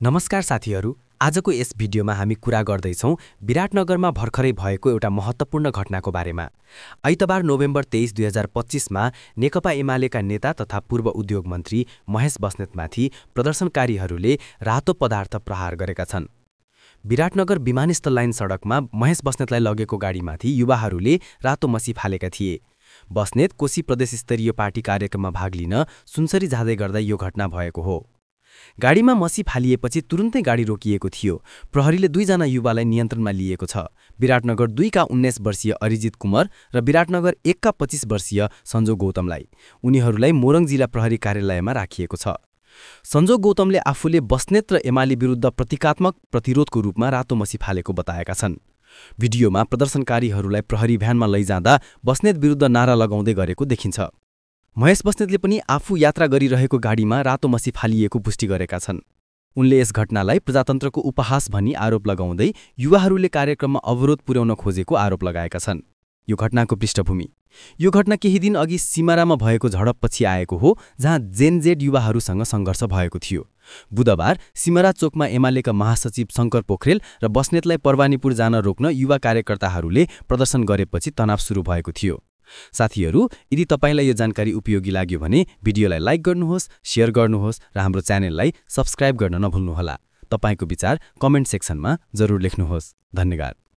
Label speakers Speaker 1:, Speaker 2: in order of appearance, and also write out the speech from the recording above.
Speaker 1: नमस्कार साथीहरू, आजको यस भिडियोमा हामी कुरा गर्दैछौँ विराटनगरमा भर्खरै भएको एउटा महत्त्वपूर्ण घटनाको बारेमा। आइतबार नोभेम्बर 23, 2025मा नेकपा एमालेका नेता तथा पूर्व उद्योग मन्त्री महेश बस्नेतमाथि प्रदर्शनकारीहरूले रातो पदार्थ प्रहार गरेका छन्। विराटनगर विमानस्थल लाइन सडकमा महेश बस्नेतलाई लगेको गाडीमाथि युवाहरूले रातो मसी फालेका थिए। बस्नेत कोशी प्रदेश स्तरीय पार्टी कार्यक्रममा भाग लिन सुनसरी जाँदै गर्दा यो घटना भएको हो। गाडीमा मसी फालिएपछि तुरुन्तै गाडी रोकिएको थियो। प्रहरीले दुईजना युवालाई नियन्त्रणमा लिएको छ। विराटनगर 2 का 19 वर्षीय अरिजित कुमार र विराटनगर 1 का 25 वर्षीय सञ्जो गौतमलाई। उनीहरूलाई मोरङ जिल्ला प्रहरी कार्यालयमा राखिएको छ। सञ्जो गौतमले आफूले बस्नेत र एमाले विरुद्ध प्रतीकात्मक प्रतिरोधको रूपमा रातो मसी फालेको बताएका छन्। भिडियोमा प्रदर्शनकारीहरूलाई प्रहरी भ्यानमा लैजाँदा बस्नेत विरुद्ध नारा लगाउँदै गरेको देखिन्छ। महेश बस्नेतले पनि आफू यात्रा गरिरहेको गाडीमा रातो मसी फालिएको पुष्टि गरेका छन्। उनले यस घटनालाई प्रजातन्त्रको उपहास भनी आरोप लगाउँदै युवाहरूले कार्यक्रममा अवरोध पुर्याउन खोजेको आरोप लगाएका छन्। यो घटनाको पृष्ठभूमि: यो घटना केही दिन अघि सिमारामा भएको झडपपछि आएको हो, जहाँ जेनजेड युवाहरूसँग सङ्घर्ष भएको थियो। बुधबार सिमरा चोकमा एमालेका महासचिव शङ्कर पोखरेल र बस्नेतलाई परवानीपुर जान रोक्न युवा कार्यकर्ताहरूले प्रदर्शन गरेपछि तनाव सुरु भएको थियो। साथीहरू, यदि तपाईलाई यो जानकारी उपयोगी लाग्यो भने भिडियोलाई लाइक गर्नुहोस्, शेयर गर्नुहोस् र हाम्रो च्यानललाई सब्स्क्राइब गर्न नभुल्नुहोला। तपाईको विचार कमेन्ट सेक्सनमा जरुर लेख्नुहोस्। धन्यवाद।